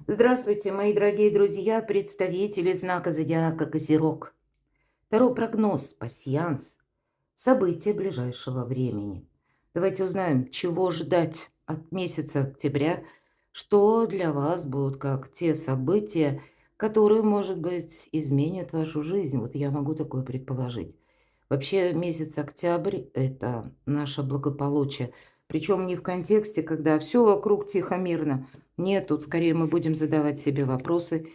Здравствуйте, мои дорогие друзья, представители знака зодиака Козерог. Таро прогноз, пасьянс, события ближайшего времени. Давайте узнаем, чего ждать от месяца октября, что для вас будут как те события, которые, может быть, изменят вашу жизнь. Вот я могу такое предположить. Вообще месяц октябрь– это наше благополучие. Причем не в контексте, когда все вокруг тихо, мирно. Нет, тут скорее мы будем задавать себе вопросы,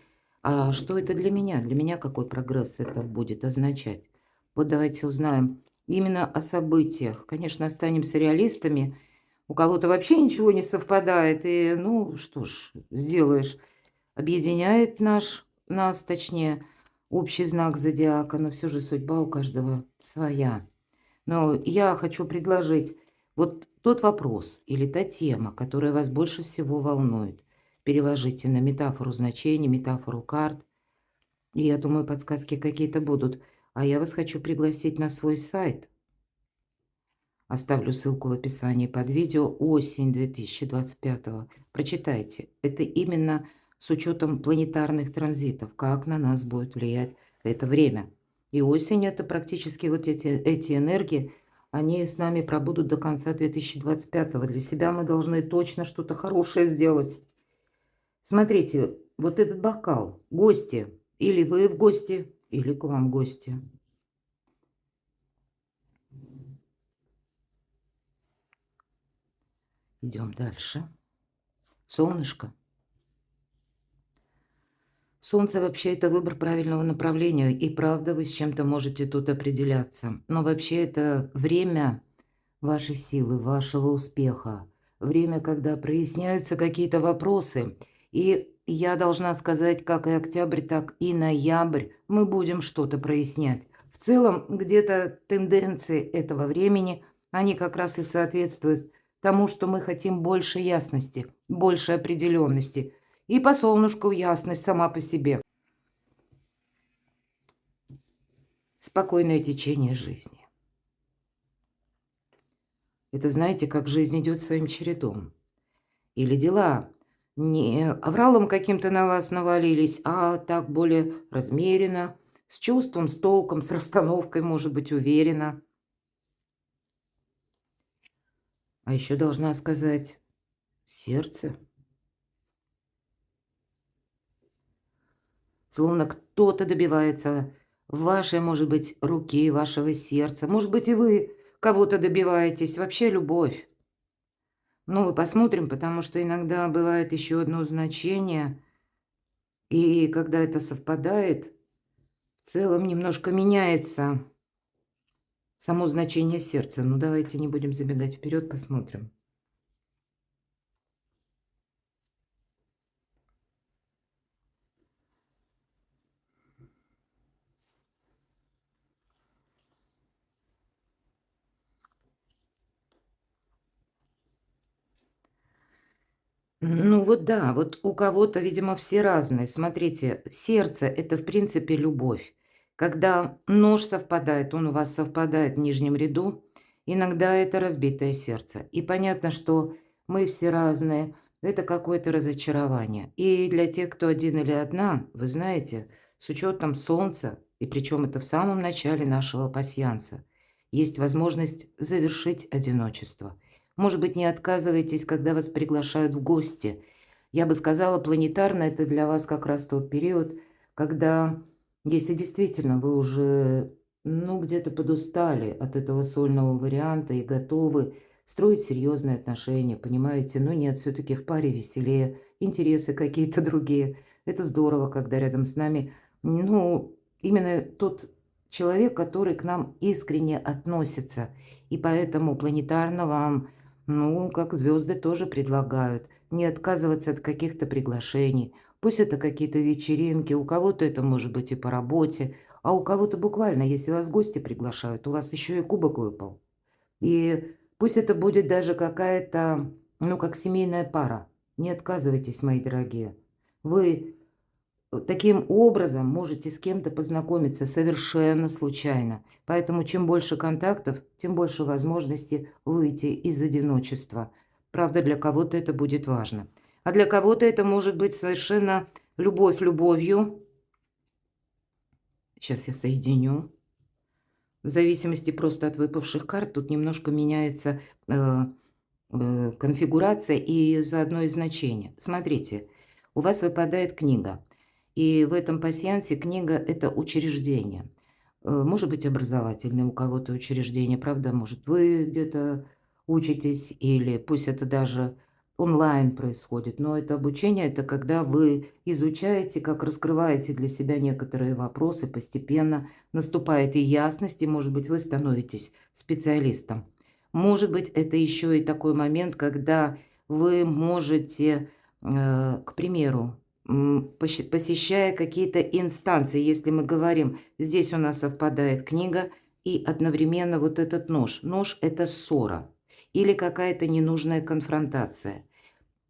а что это для меня? Для меня какой прогресс это будет означать? Вот давайте узнаем именно о событиях. Конечно, останемся реалистами. У кого-то вообще ничего не совпадает. И, ну, что ж, сделаешь. Объединяет нас, точнее, общий знак зодиака, но все же судьба у каждого своя. Но я хочу предложить вот тот вопрос или та тема, которая вас больше всего волнует. Переложите на метафору значений, метафору карт. И я думаю, подсказки какие-то будут. А я вас хочу пригласить на свой сайт. Оставлю ссылку в описании под видео. Осень 2025. Прочитайте. Это именно с учетом планетарных транзитов, как на нас будет влиять это время. И осень– это практически вот эти энергии, они с нами пробудут до конца 2025. Для себя мы должны точно что-то хорошее сделать. Смотрите, вот этот бокал, гости, или вы в гости, или к вам гости. Идем дальше. Солнышко. Солнце вообще это выбор правильного направления, и правда вы с чем-то можете тут определяться. Но вообще это время вашей силы, вашего успеха. Время, когда проясняются какие-то вопросы. И я должна сказать, как и октябрь, так и ноябрь мы будем что-то прояснять. В целом, где-то тенденции этого времени, они как раз и соответствуют тому, что мы хотим больше ясности, больше определенности. И по солнышку ясность сама по себе. Спокойное течение жизни. Это знаете, как жизнь идет своим чередом. Или дела не авралом каким-то на вас навалились, а так более размеренно, с чувством, с толком, с расстановкой, может быть, уверенно. А еще должна сказать сердце. Словно кто-то добивается вашей, может быть, руки, вашего сердца. Может быть, и вы кого-то добиваетесь. Вообще любовь. Ну, мы посмотрим, потому что иногда бывает еще одно значение. И когда это совпадает, в целом немножко меняется само значение сердца. Ну, давайте не будем забегать вперед, посмотрим. Ну вот да, вот у кого-то, видимо, все разные. Смотрите, сердце– это, в принципе, любовь. Когда нож совпадает, он у вас совпадает в нижнем ряду, иногда это разбитое сердце. И понятно, что мы все разные, это какое-то разочарование. И для тех, кто один или одна, вы знаете, с учетом солнца, и причем это в самом начале нашего пасьянса, есть возможность завершить одиночество. Может быть, не отказывайтесь, когда вас приглашают в гости. Я бы сказала, планетарно это для вас как раз тот период, когда, если действительно вы уже, ну, где-то подустали от этого сольного варианта и готовы строить серьезные отношения, понимаете? Но нет, все-таки в паре веселее, интересы какие-то другие. Это здорово, когда рядом с нами, ну, именно тот человек, который к нам искренне относится. И поэтому планетарно вам, ну, как звезды тоже предлагают, не отказываться от каких-то приглашений. Пусть это какие-то вечеринки, у кого-то это может быть и по работе, а у кого-то буквально, если вас гости приглашают, у вас еще и кубок выпал. И пусть это будет даже какая-то, ну, как семейная пара. Не отказывайтесь, мои дорогие. Вы таким образом можете с кем-то познакомиться совершенно случайно. Поэтому чем больше контактов, тем больше возможности выйти из одиночества. Правда, для кого-то это будет важно. А для кого-то это может быть совершенно любовь любовью. Сейчас я соединю. В зависимости просто от выпавших карт тут немножко меняется конфигурация и заодно и значение. Смотрите, у вас выпадает книга. И в этом пасьянсе книга – это учреждение. Может быть, образовательное у кого-то учреждение, правда? Может, вы где-то учитесь, или пусть это даже онлайн происходит. Но это обучение – это когда вы изучаете, как раскрываете для себя некоторые вопросы, постепенно наступает и ясность, и, может быть, вы становитесь специалистом. Может быть, это еще и такой момент, когда вы можете, к примеру, посещая какие-то инстанции, если мы говорим, здесь у нас совпадает книга и одновременно вот этот нож. Нож – это ссора или какая-то ненужная конфронтация.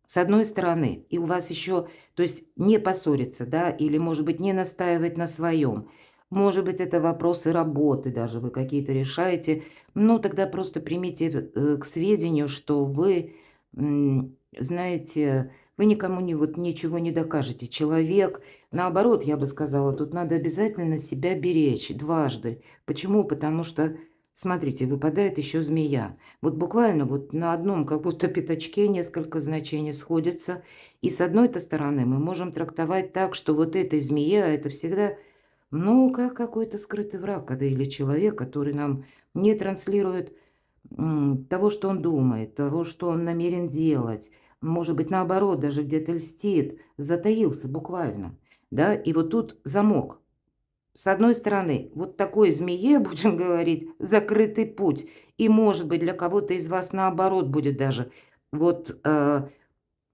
С одной стороны, и у вас еще, то есть не поссориться, да, или, может быть, не настаивать на своем. Может быть, это вопросы работы даже вы какие-то решаете. Ну, тогда просто примите к сведению, что вы, знаете, вы никому ничего не докажете. Человек, наоборот, я бы сказала, тут надо обязательно себя беречь дважды. Почему? Потому что, смотрите, выпадает еще змея. Вот буквально вот на одном как будто пятачке несколько значений сходятся. И с одной-то стороны мы можем трактовать так, что вот эта змея – это всегда, ну, как какой-то скрытый враг, когда или человек, который нам не транслирует того, что он думает, того, что он намерен делать. Может быть, наоборот, даже где-то льстит, затаился буквально. Да? И вот тут замок. С одной стороны, вот такой змее, будем говорить, закрытый путь. И, может быть, для кого-то из вас наоборот будет даже. Вот,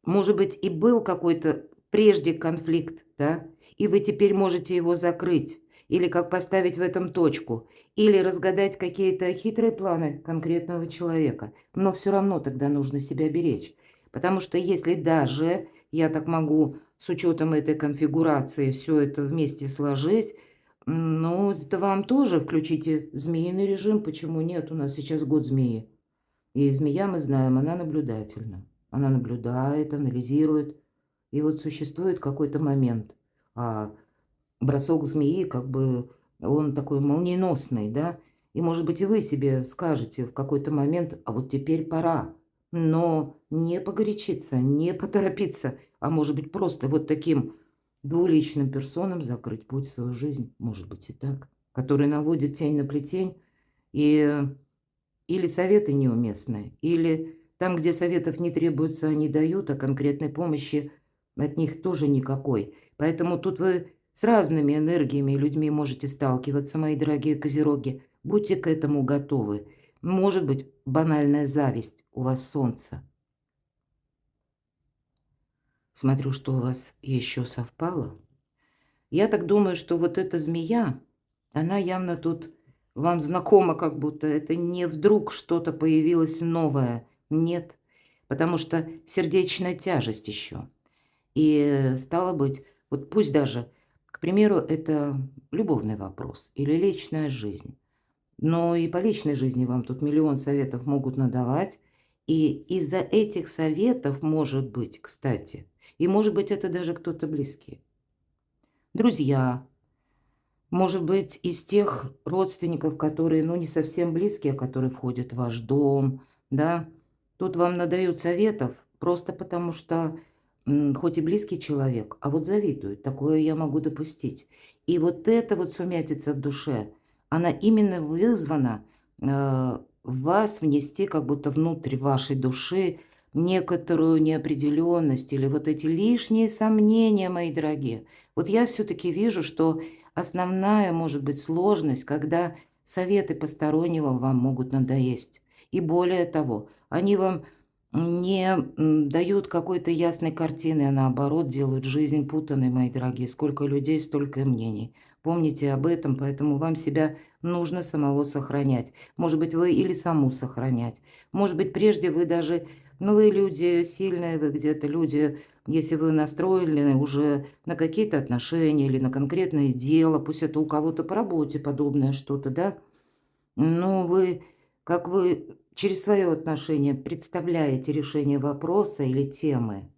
может быть, и был какой-то прежде конфликт, да, и вы теперь можете его закрыть. Или как поставить в этом точку. Или разгадать какие-то хитрые планы конкретного человека. Но все равно тогда нужно себя беречь. Потому что если даже, я так могу с учетом этой конфигурации все это вместе сложить, ну, это вам тоже включите змеиный режим. Почему нет? У нас сейчас год змеи. И змея, мы знаем, она наблюдательна. Она наблюдает, анализирует. И вот существует какой-то момент. А бросок змеи, как бы, он такой молниеносный, да? И, может быть, и вы себе скажете в какой-то момент, а вот теперь пора. Но не погорячиться, не поторопиться, а может быть, просто вот таким двуличным персонам закрыть путь в свою жизнь, может быть и так, который наводит тень на плетень, и или советы неуместные, или там, где советов не требуется, они дают, а конкретной помощи от них тоже никакой. Поэтому тут вы с разными энергиями и людьми можете сталкиваться, мои дорогие козероги. Будьте к этому готовы. Может быть, банальная зависть, у вас солнце. Смотрю, что у вас еще совпало. Я так думаю, что вот эта змея, она явно тут вам знакома, как будто это не вдруг что-то появилось новое. Нет, потому что сердечная тяжесть еще. И стало быть, вот пусть даже, к примеру, это любовный вопрос или личная жизнь. Но и по личной жизни вам тут миллион советов могут надавать. И из-за этих советов, может быть, кстати, и может быть, это даже кто-то близкий. Друзья, может быть, из тех родственников, которые, ну, не совсем близкие, которые входят в ваш дом, да, тут вам надают советов просто потому, что хоть и близкий человек, а вот завидует, такое я могу допустить. И вот эта вот сумятица в душе, она именно вызвана в вас внести как будто внутрь вашей души некоторую неопределенность или вот эти лишние сомнения, мои дорогие. Вот я все-таки вижу, что основная может быть сложность, когда советы постороннего вам могут надоесть. И более того, они вам не дают какой-то ясной картины, а наоборот делают жизнь путанной, мои дорогие. Сколько людей, столько и мнений. Помните об этом, поэтому вам себя нужно самого сохранять. Может быть, вы или саму сохранять. Может быть, прежде вы даже, ну, вы люди сильные, вы где-то люди, если вы настроены уже на какие-то отношения или на конкретное дело, пусть это у кого-то по работе подобное что-то, да, ну, как вы через свое отношение представляете решение вопроса или темы,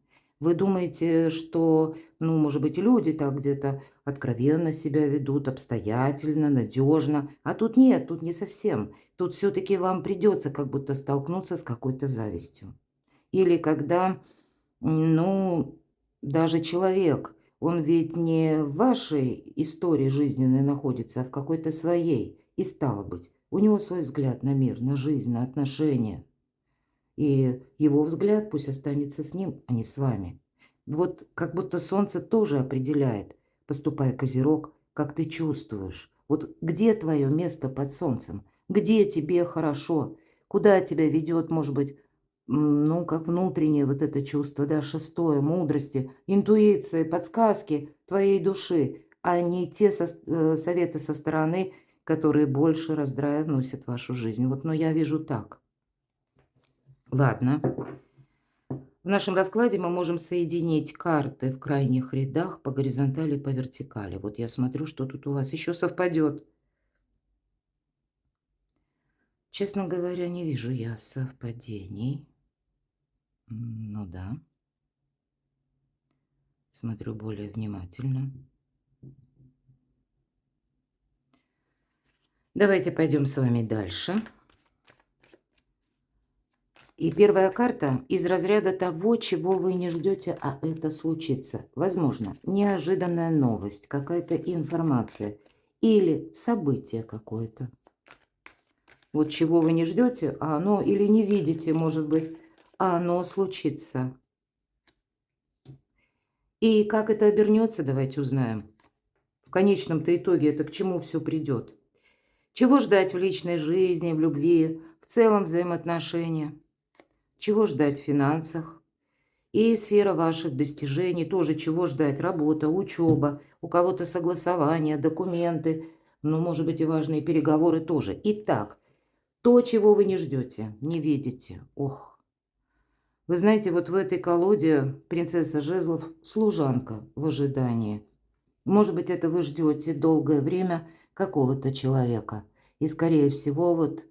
Вы думаете, что, ну, может быть, люди так где-то откровенно себя ведут, обстоятельно, надежно. А тут нет, тут не совсем. Тут все-таки вам придется как будто столкнуться с какой-то завистью. Или когда, ну, даже человек, он ведь не в вашей истории жизненной находится, а в какой-то своей. И стало быть, у него свой взгляд на мир, на жизнь, на отношения. И его взгляд пусть останется с ним, а не с вами. Вот как будто солнце тоже определяет, поступая Козерог, как ты чувствуешь. Вот где твое место под солнцем? Где тебе хорошо? Куда тебя ведет, может быть, ну, как внутреннее вот это чувство, да, шестое, мудрости, интуиции, подсказки твоей души, а не те советы со стороны, которые больше раздрая вносят в вашу жизнь. Вот, но я вижу так. Ладно. В нашем раскладе мы можем соединить карты в крайних рядах по горизонтали и по вертикали. Вот я смотрю, что тут у вас еще совпадет. Честно говоря, не вижу я совпадений. Ну да. Смотрю более внимательно. Давайте пойдем с вами дальше. И первая карта из разряда того, чего вы не ждете, а это случится. Возможно, неожиданная новость, какая-то информация или событие какое-то. Вот чего вы не ждете, а оно или не видите, может быть, а оно случится. И как это обернется, давайте узнаем. В конечном-то итоге это к чему все придет. Чего ждать в личной жизни, в любви, в целом взаимоотношения? Чего ждать в финансах? И сфера ваших достижений тоже чего ждать? Работа, учеба, у кого-то согласования, документы, ну, может быть, и важные переговоры тоже. Итак, то, чего вы не ждете, не видите. Ох. Вы знаете, вот в этой колоде принцесса жезлов служанка в ожидании. Может быть, это вы ждете долгое время какого-то человека. И, скорее всего, вот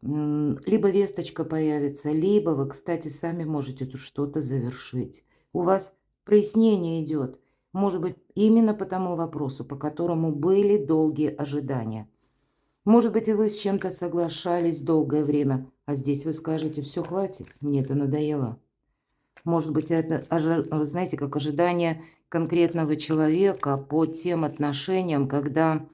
либо весточка появится, либо вы, кстати, сами можете тут что-то завершить. У вас прояснение идет. Может быть, именно по тому вопросу, по которому были долгие ожидания. Может быть, и вы с чем-то соглашались долгое время, а здесь вы скажете: все, хватит, мне это надоело. Может быть, это, знаете, как ожидание конкретного человека по тем отношениям, когда,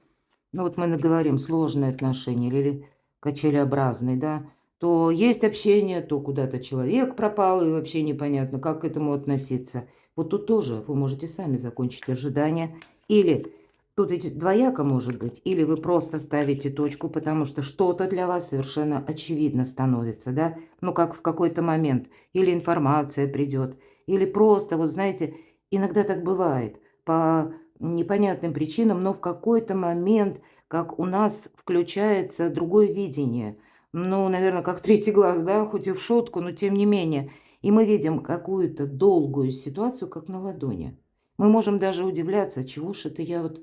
ну вот мы говорим, сложные отношения или качелеобразные, да, то есть общение, то куда-то человек пропал, и вообще непонятно, как к этому относиться. Вот тут тоже вы можете сами закончить ожидания. Или тут ведь двояко может быть, или вы просто ставите точку, потому что что-то для вас совершенно очевидно становится, да, ну как в какой-то момент, или информация придет, или просто, вот знаете, иногда так бывает, по непонятным причинам, но в какой-то момент, как у нас включается другое видение. Ну, наверное, как третий глаз, да, хоть и в шутку, но тем не менее. И мы видим какую-то долгую ситуацию, как на ладони. Мы можем даже удивляться, чего ж это я вот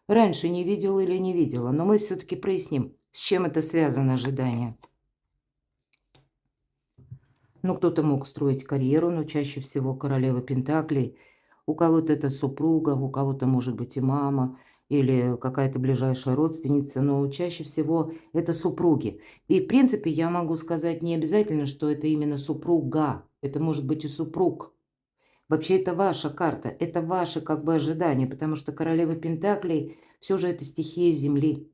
раньше не видела или не видела. Но мы все-таки проясним, с чем это связано ожидание. Ну, кто-то мог строить карьеру, но чаще всего королева Пентаклей. У кого-то это супруга, у кого-то, может быть, и мама, или какая-то ближайшая родственница, но чаще всего это супруги. И, в принципе, я могу сказать не обязательно, что это именно супруга. Это может быть и супруг. Вообще, это ваша карта, это ваши как бы ожидания, потому что королева Пентаклей все же это стихия Земли.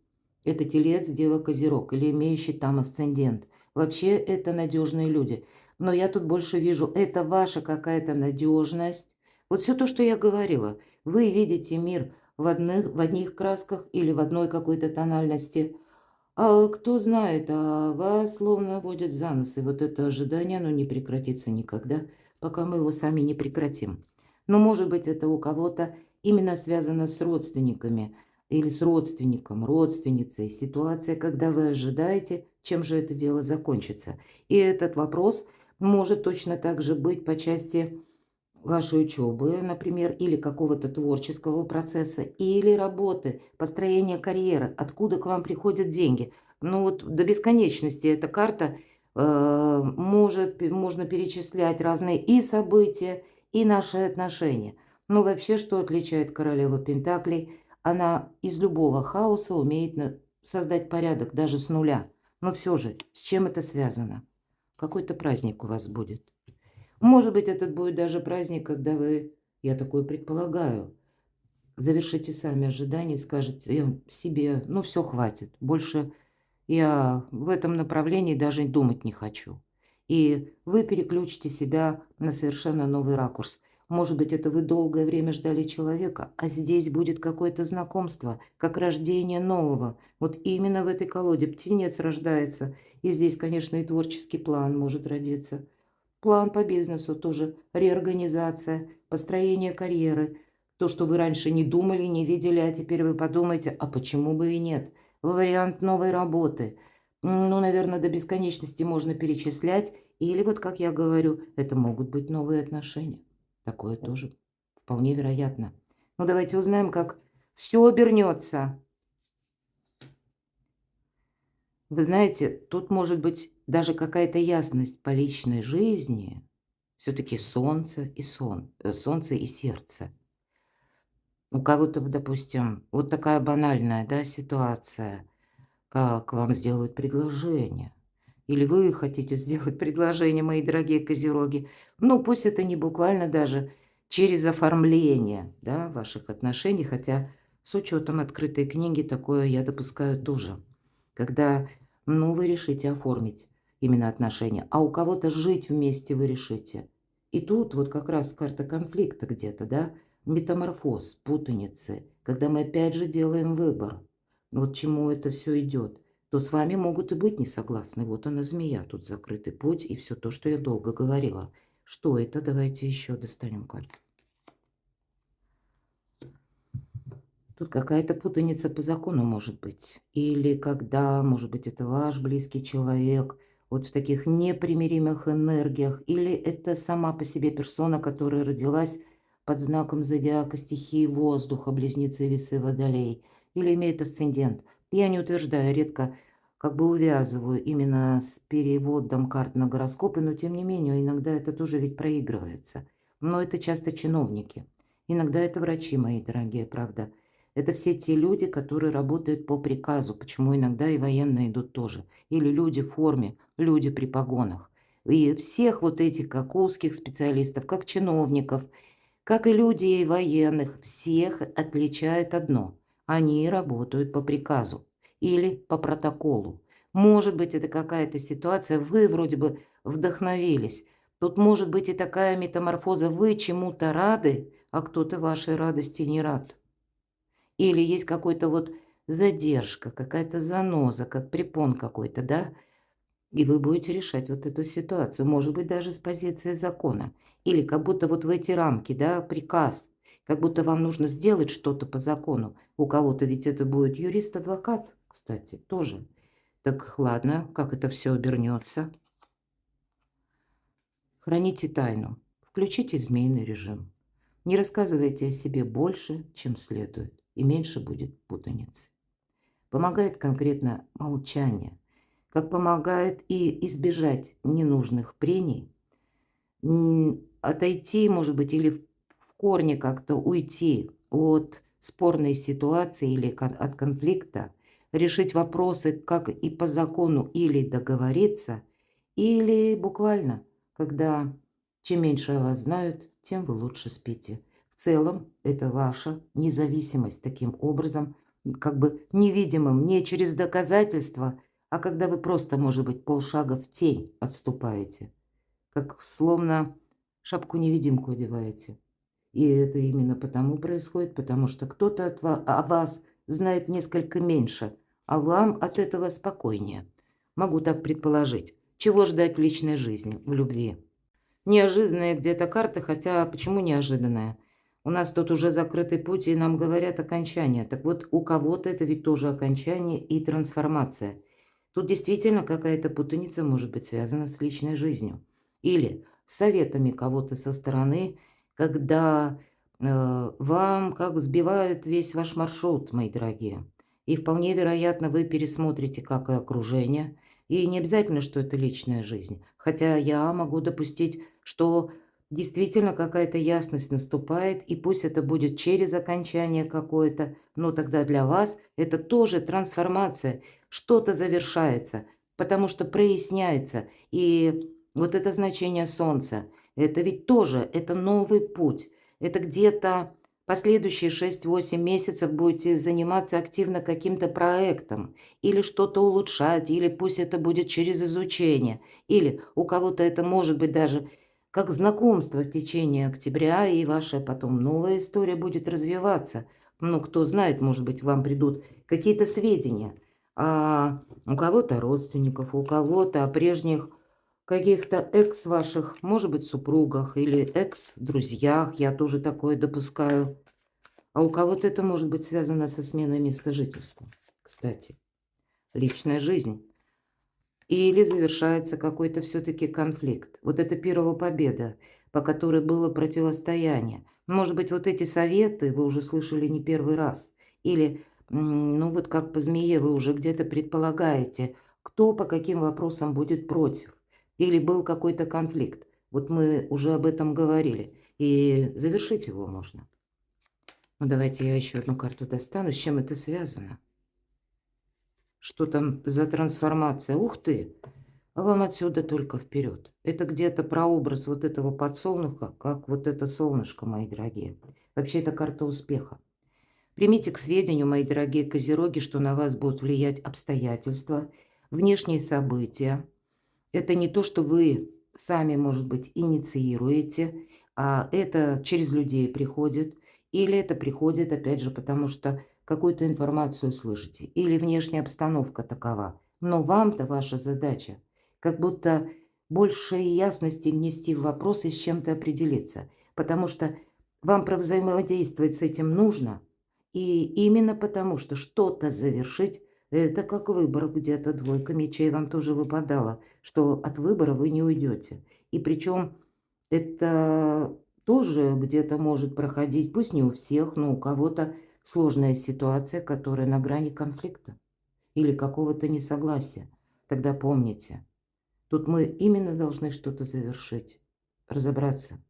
Это Телец, Дева, Козерог или имеющий там асцендент. Вообще, это надежные люди. Но я тут больше вижу, это ваша какая-то надежность. Вот все то, что я говорила. Вы видите мир в одних красках или в одной какой-то тональности. А кто знает, а вас словно водят за нос. И вот это ожидание, оно не прекратится никогда, пока мы его сами не прекратим. Но, может быть, это у кого-то именно связано с родственниками или с родственником, родственницей. Ситуация, когда вы ожидаете, чем же это дело закончится. И этот вопрос может точно так же быть по части вашей учебы, например, или какого-то творческого процесса, или работы, построения карьеры, откуда к вам приходят деньги. Ну вот до бесконечности эта карта можно перечислять разные и события, и наши отношения. Но вообще, что отличает королеву Пентаклей? Она из любого хаоса умеет создать порядок, даже с нуля. Но все же, с чем это связано? Какой-то праздник у вас будет. Может быть, этот будет даже праздник, когда вы, я такое предполагаю, завершите сами ожидания и скажете себе, ну все, хватит, больше я в этом направлении даже думать не хочу. И вы переключите себя на совершенно новый ракурс. Может быть, это вы долгое время ждали человека, а здесь будет какое-то знакомство, как рождение нового. Вот именно в этой колоде птенец рождается. И здесь, конечно, и творческий план может родиться. План по бизнесу тоже, реорганизация, построение карьеры. То, что вы раньше не думали, не видели, а теперь вы подумаете, а почему бы и нет? Вариант новой работы. Ну, наверное, до бесконечности можно перечислять. Или вот, как я говорю, это могут быть новые отношения. Такое тоже вполне вероятно. Ну, давайте узнаем, как все обернется. Вы знаете, тут может быть даже какая-то ясность по личной жизни. Все-таки солнце и солнце и сердце. У кого-то, допустим, вот такая банальная, да, ситуация, как вам сделают предложение. Или вы хотите сделать предложение, мои дорогие козероги. Ну, пусть это не буквально даже через оформление, да, ваших отношений, хотя с учетом открытой книги такое я допускаю тоже. Когда, ну, вы решите оформить именно отношения, а у кого-то жить вместе вы решите. И тут вот как раз карта конфликта где-то, да, метаморфоз, путаницы, когда мы опять же делаем выбор. Вот чему это все идет. То с вами могут и быть не согласны. Вот она змея, тут закрытый путь и все то, что я долго говорила. Что это? Давайте еще достанем карту. Тут какая-то путаница по закону может быть. Или когда, может быть, это ваш близкий человек, вот в таких непримиримых энергиях. Или это сама по себе персона, которая родилась под знаком зодиака стихии воздуха, близнецы, весы, водолей. Или имеет асцендент. Я не утверждаю, редко как бы увязываю именно с переводом карт на гороскопы, но тем не менее, иногда это тоже ведь проигрывается. Но это часто чиновники. Иногда это врачи, мои дорогие, правда. Это все те люди, которые работают по приказу, почему иногда и военные идут тоже. Или люди в форме, люди при погонах. И всех вот этих, как узких специалистов, как чиновников, как и людей военных, всех отличает одно. Они работают по приказу или по протоколу. Может быть, это какая-то ситуация, вы вроде бы вдохновились. Тут может быть и такая метаморфоза, вы чему-то рады, а кто-то вашей радости не рад. Или есть какой-то вот задержка, какая-то заноза, как препон какой-то, да? И вы будете решать вот эту ситуацию, может быть, даже с позиции закона. Или как будто вот в эти рамки, да, приказ, как будто вам нужно сделать что-то по закону. У кого-то ведь это будет юрист-адвокат, кстати, тоже. Так ладно, как это все обернется? Храните тайну, включите змеиный режим. Не рассказывайте о себе больше, чем следует, и меньше будет путаницы. Помогает конкретно молчание, как помогает и избежать ненужных прений, отойти, может быть, или в корне как-то уйти от спорной ситуации или от конфликта, решить вопросы как и по закону или договориться, или буквально, когда чем меньше о вас знают, тем вы лучше спите. В целом это ваша независимость таким образом, как бы невидимым, не через доказательства, а когда вы просто, может быть, полшага в тень отступаете, как словно шапку-невидимку одеваете. И это именно потому происходит, потому что кто-то о вас знает несколько меньше, а вам от этого спокойнее. Могу так предположить. Чего ждать в личной жизни, в любви? Неожиданная где-то карта, хотя почему неожиданная? У нас тут уже закрытый путь, и нам говорят окончание. Так вот, у кого-то это ведь тоже окончание и трансформация. Тут действительно какая-то путаница может быть связана с личной жизнью. Или с советами кого-то со стороны, когда вам как сбивают весь ваш маршрут, мои дорогие. И вполне вероятно, вы пересмотрите как и окружение. И не обязательно, что это личная жизнь. Хотя я могу допустить, что действительно какая-то ясность наступает, и пусть это будет через окончание какое-то, но тогда для вас это тоже трансформация, что-то завершается, потому что проясняется. И вот это значение солнца, это ведь тоже, это новый путь, это где-то последующие 6-8 месяцев будете заниматься активно каким-то проектом, или что-то улучшать, или пусть это будет через изучение, или у кого-то это может быть даже как знакомство в течение октября, и ваша потом новая история будет развиваться. Ну, кто знает, может быть, вам придут какие-то сведения. А у кого-то родственников, у кого-то о прежних каких-то экс ваших, может быть, супругах или экс-друзьях, я тоже такое допускаю. А у кого-то это может быть связано со сменой места жительства, кстати. Личная жизнь. Или завершается какой-то все-таки конфликт. Вот это первая победа, по которой было противостояние. Может быть, вот эти советы вы уже слышали не первый раз. Или, ну вот как по змее, вы уже где-то предполагаете, кто по каким вопросам будет против. Или был какой-то конфликт. Вот мы уже об этом говорили. И завершить его можно. Ну, давайте я еще одну карту достану. С чем это связано? Что там за трансформация? Ух ты! А вам отсюда только вперед. Это где-то прообраз вот этого подсолнуха, как вот это солнышко, мои дорогие. Вообще, это карта успеха. Примите к сведению, мои дорогие козероги, что на вас будут влиять обстоятельства, внешние события. Это не то, что вы сами, может быть, инициируете, а это через людей приходит. Или это приходит, опять же, потому что какую-то информацию слышите. Или внешняя обстановка такова. Но вам-то ваша задача как будто больше ясности внести в вопрос и с чем-то определиться. Потому что вам провзаимодействовать с этим нужно. И именно потому, что что-то завершить, это как выбор где-то, двойка мечей вам тоже выпадала, что от выбора вы не уйдете. И причем это тоже где-то может проходить, пусть не у всех, но у кого-то сложная ситуация, которая на грани конфликта или какого-то несогласия. Тогда помните, тут мы именно должны что-то завершить, разобраться.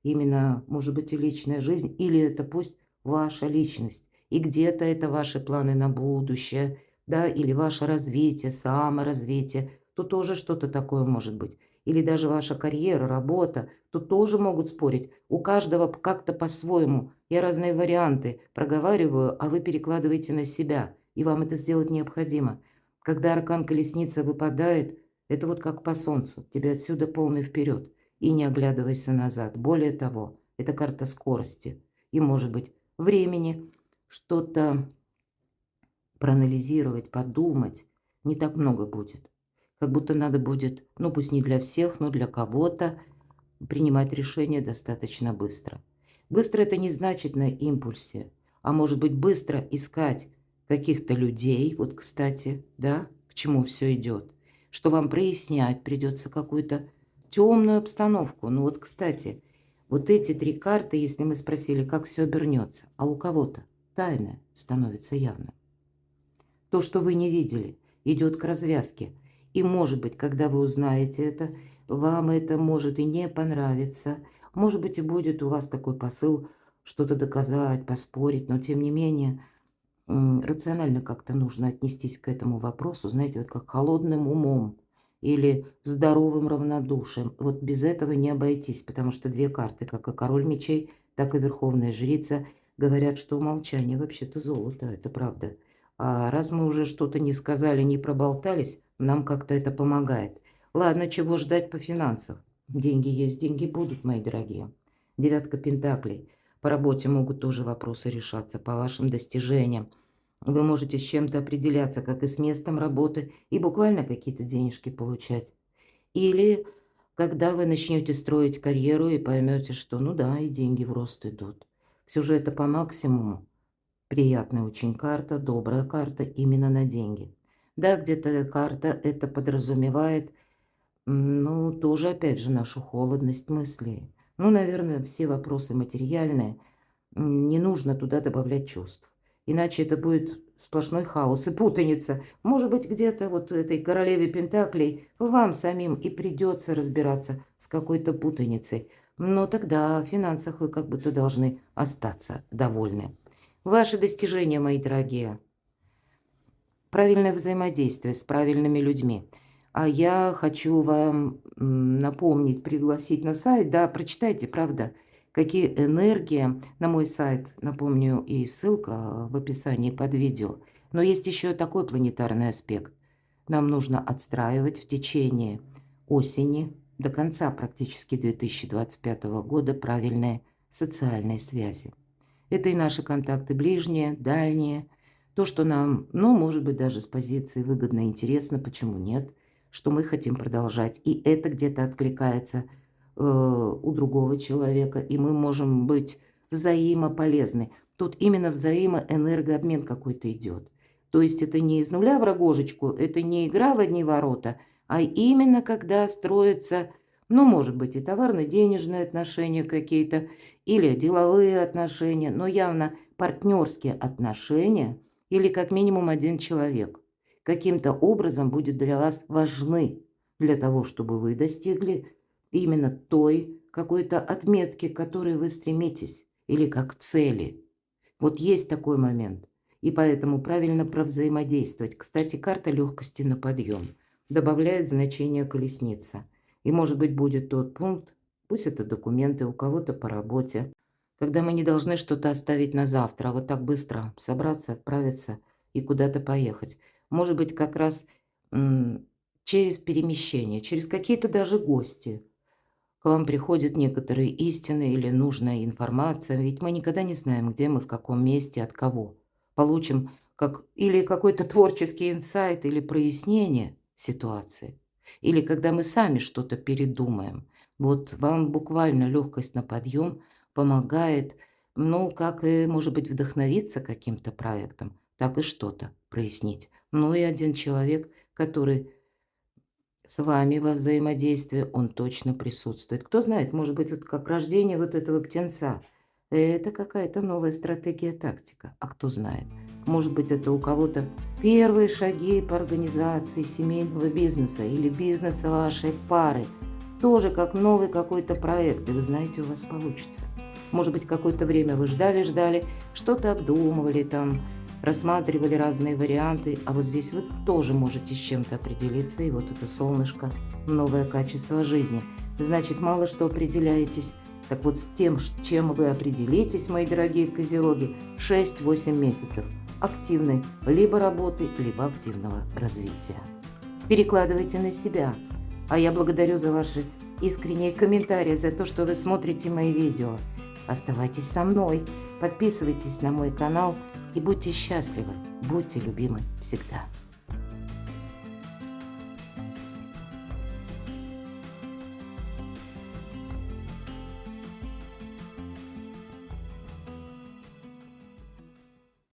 Именно, может быть, и личная жизнь, или это пусть ваша личность. И где-то это ваши планы на будущее, да, или ваше развитие, саморазвитие. Тут тоже что-то такое может быть. Или даже ваша карьера, работа. Тут тоже могут спорить. У каждого как-то по-своему. Я разные варианты проговариваю, а вы перекладываете на себя. И вам это сделать необходимо. Когда аркан колесница выпадает, это вот как по солнцу. Тебе отсюда полный вперед. И не оглядывайся назад. Более того, это карта скорости. И, может быть, времени что-то проанализировать, подумать не так много будет. Как будто надо будет, ну пусть не для всех, но для кого-то принимать решения достаточно быстро. Быстро это не значит на импульсе, а может быть быстро искать каких-то людей, вот кстати, да, к чему все идет, что вам прояснять придется какую-то темную обстановку. Ну вот, кстати, вот эти три карты, если мы спросили, как все обернется, а у кого-то тайное становится явным. То, что вы не видели, идет к развязке. И, может быть, когда вы узнаете это, вам это может и не понравиться. Может быть, и будет у вас такой посыл что-то доказать, поспорить, но, тем не менее, рационально как-то нужно отнестись к этому вопросу, знаете, вот как холодным умом или здоровым равнодушием. Вот без этого не обойтись, потому что две карты, как и король мечей, так и верховная жрица, говорят, что умолчание вообще-то золото, это правда. А раз мы уже что-то не сказали, не проболтались, нам как-то это помогает. Ладно, чего ждать по финансам? Деньги есть, деньги будут, мои дорогие. Девятка пентаклей. По работе могут тоже вопросы решаться, по вашим достижениям. Вы можете с чем-то определяться, как и с местом работы, и буквально какие-то денежки получать. Или когда вы начнете строить карьеру и поймете, что ну да, и деньги в рост идут. Все же это по максимуму. Приятная очень карта, добрая карта именно на деньги. Да, где-то карта это подразумевает, ну, тоже опять же нашу холодность мыслей. Ну, наверное, все вопросы материальные, не нужно туда добавлять чувств. Иначе это будет сплошной хаос и путаница. Может быть, где-то вот этой королеве Пентаклей вам самим и придется разбираться с какой-то путаницей. но тогда в финансах вы как будто должны остаться довольны. Ваши достижения, мои дорогие, правильное взаимодействие с правильными людьми. А я хочу вам напомнить, пригласить на сайт. Да, прочитайте, правда, какие энергии на мой сайт. Напомню, и ссылка в описании под видео. Но есть еще такой планетарный аспект. Нам нужно отстраивать в течение осени до конца практически 2025 года правильные социальные связи. Это и наши контакты ближние, дальние, то, что нам, ну, может быть, даже с позиции выгодно и интересно, почему нет, что мы хотим продолжать. И это где-то откликается у другого человека, и мы можем быть взаимополезны. Тут именно взаимоэнергообмен какой-то идет. То есть это не из нуля в рогожечку, это не игра в одни ворота, а именно когда строятся, ну, может быть, и товарно-денежные отношения какие-то, или деловые отношения, но явно партнерские отношения, или как минимум один человек каким-то образом будет для вас важны для того, чтобы вы достигли именно той какой-то отметки, к которой вы стремитесь, или как цели. Вот есть такой момент. И поэтому правильно провзаимодействовать. Кстати, карта легкости на подъем добавляет значение колесница. И, может быть, будет тот пункт, пусть это документы у кого-то по работе, когда мы не должны что-то оставить на завтра, а вот так быстро собраться, отправиться и куда-то поехать. Может быть, как раз через перемещение, через какие-то даже гости. К вам приходят некоторые истины или нужная информация, ведь мы никогда не знаем, где мы, в каком месте, от кого. Получим или какой-то творческий инсайт, или прояснение ситуации, или когда мы сами что-то передумаем. Вот вам буквально легкость на подъем помогает, ну, как и, может быть, вдохновиться каким-то проектом, так и что-то прояснить. Ну и один человек, который с вами во взаимодействии, он точно присутствует. Кто знает, может быть, вот как рождение вот этого птенца. Это какая-то новая стратегия, тактика. А кто знает, может быть, это у кого-то первые шаги по организации семейного бизнеса или бизнеса вашей пары. Тоже как новый какой-то проект, и вы знаете, у вас получится. Может быть, какое-то время вы ждали, что-то обдумывали там, рассматривали разные варианты, а вот здесь вы тоже можете с чем-то определиться, и вот это солнышко, новое качество жизни. Значит, мало что определяетесь. Так вот, с тем, чем вы определитесь, мои дорогие козероги, 6-8 месяцев активной либо работы, либо активного развития. Перекладывайте на себя. А я благодарю за ваши искренние комментарии, за то, что вы смотрите мои видео. Оставайтесь со мной, подписывайтесь на мой канал и будьте счастливы, будьте любимы всегда.